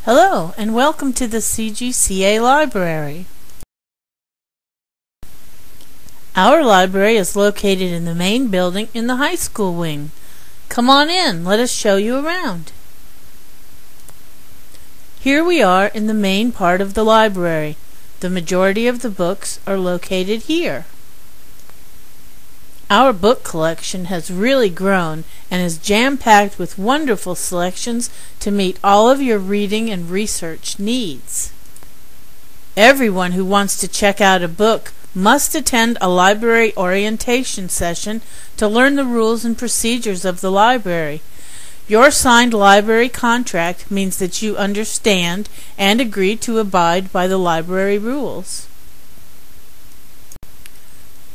Hello, and welcome to the CGCA Library. Our library is located in the main building in the high school wing. Come on in, let us show you around. Here we are in the main part of the library. The majority of the books are located here. Our book collection has really grown and is jam-packed with wonderful selections to meet all of your reading and research needs. Everyone who wants to check out a book must attend a library orientation session to learn the rules and procedures of the library. Your signed library contract means that you understand and agree to abide by the library rules.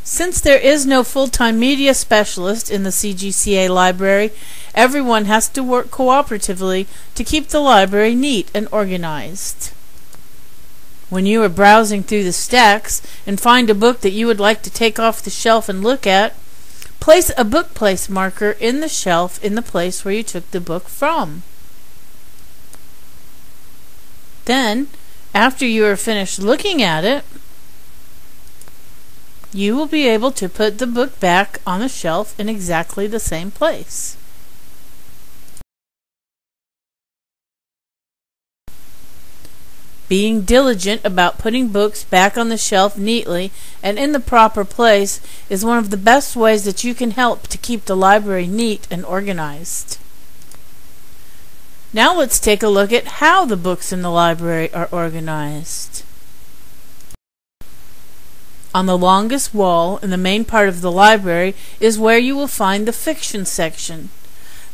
Since there is no full-time media specialist in the CGCA library, everyone has to work cooperatively to keep the library neat and organized. When you are browsing through the stacks and find a book that you would like to take off the shelf and look at, place a book place marker in the shelf in the place where you took the book from. Then, after you are finished looking at it, you will be able to put the book back on the shelf in exactly the same place. Being diligent about putting books back on the shelf neatly and in the proper place is one of the best ways that you can help to keep the library neat and organized. Now let's take a look at how the books in the library are organized. On the longest wall in the main part of the library is where you will find the fiction section.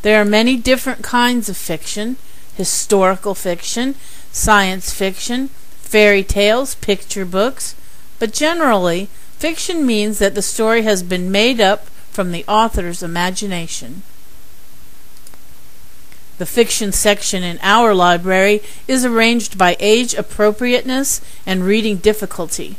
There are many different kinds of fiction: historical fiction, science fiction, fairy tales, picture books, but generally, fiction means that the story has been made up from the author's imagination. The fiction section in our library is arranged by age appropriateness and reading difficulty.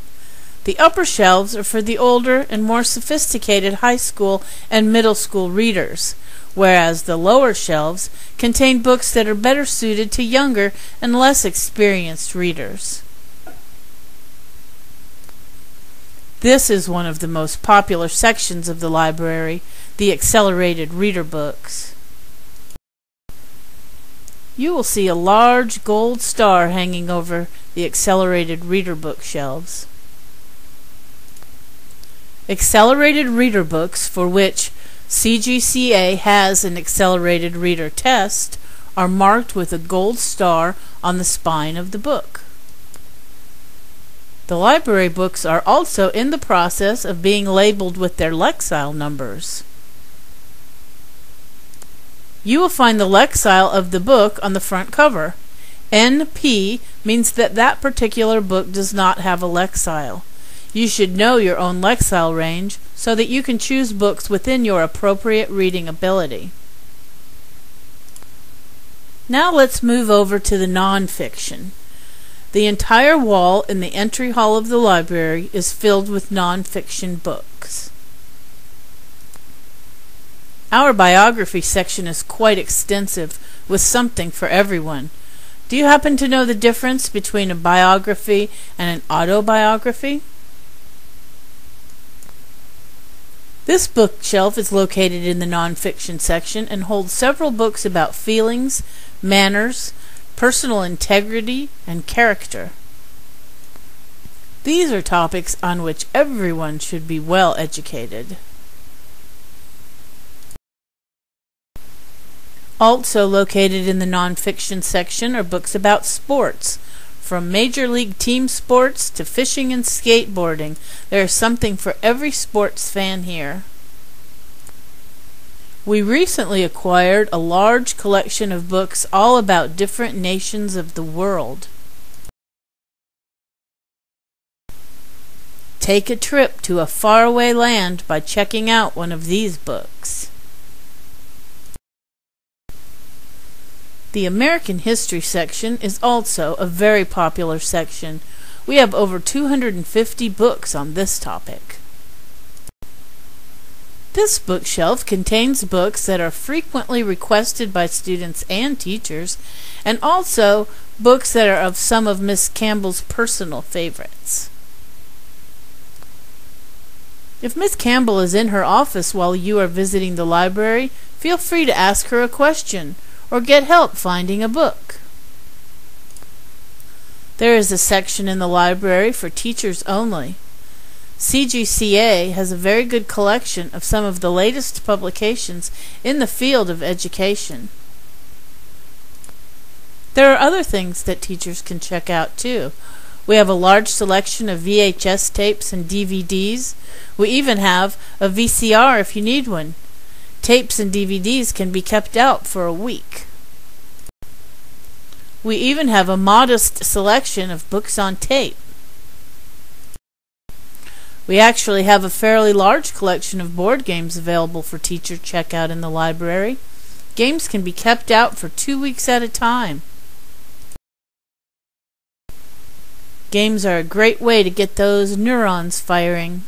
The upper shelves are for the older and more sophisticated high school and middle school readers, whereas the lower shelves contain books that are better suited to younger and less experienced readers. This is one of the most popular sections of the library, the accelerated reader books. You will see a large gold star hanging over the accelerated reader book shelves. Accelerated reader books, for which CGCA has an accelerated reader test, are marked with a gold star on the spine of the book. The library books are also in the process of being labeled with their Lexile numbers. You will find the Lexile of the book on the front cover. NP means that that particular book does not have a Lexile. You should know your own Lexile range so that you can choose books within your appropriate reading ability. Now let's move over to the nonfiction. The entire wall in the entry hall of the library is filled with nonfiction books. Our biography section is quite extensive, with something for everyone. Do you happen to know the difference between a biography and an autobiography? This bookshelf is located in the nonfiction section and holds several books about feelings, manners, personal integrity, and character. These are topics on which everyone should be well educated. Also located in the nonfiction section are books about sports. From major league team sports to fishing and skateboarding, there is something for every sports fan here. We recently acquired a large collection of books all about different nations of the world. Take a trip to a faraway land by checking out one of these books. The American History section is also a very popular section. We have over 250 books on this topic. This bookshelf contains books that are frequently requested by students and teachers, and also books that are of some of Miss Campbell's personal favorites. If Miss Campbell is in her office while you are visiting the library, feel free to ask her a question or get help finding a book. There is a section in the library for teachers only. CGCA has a very good collection of some of the latest publications in the field of education. There are other things that teachers can check out too. We have a large selection of VHS tapes and DVDs. We even have a VCR if you need one. Tapes and DVDs can be kept out for a week. We even have a modest selection of books on tape. We actually have a fairly large collection of board games available for teacher checkout in the library. Games can be kept out for 2 weeks at a time. Games are a great way to get those neurons firing.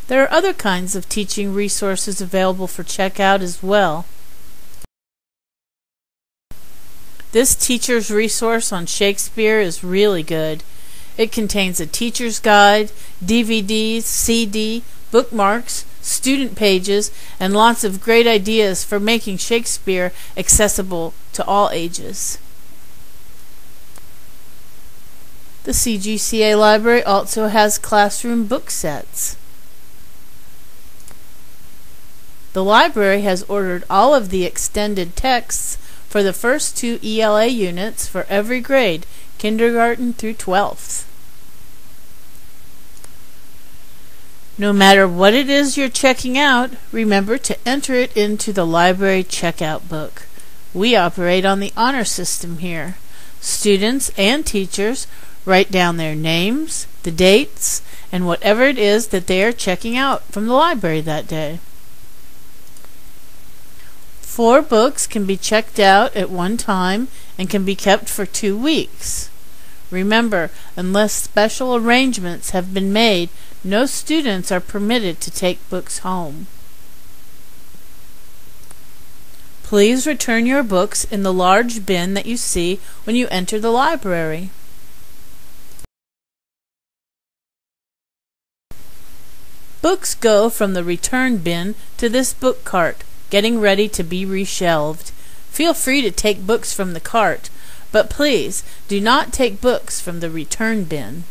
There are other kinds of teaching resources available for checkout as well. This teacher's resource on Shakespeare is really good. It contains a teacher's guide, DVDs, CD, bookmarks, student pages, and lots of great ideas for making Shakespeare accessible to all ages. The CGCA library also has classroom book sets. The library has ordered all of the extended texts for the first 2 ELA units for every grade, kindergarten through 12th. No matter what it is you're checking out, remember to enter it into the library checkout book. We operate on the honor system here. Students and teachers write down their names, the dates, and whatever it is that they are checking out from the library that day. 4 books can be checked out at one time and can be kept for 2 weeks. Remember, unless special arrangements have been made, no students are permitted to take books home. Please return your books in the large bin that you see when you enter the library. Books go from the return bin to this book cart, getting ready to be reshelved. Feel free to take books from the cart, but please do not take books from the return bin.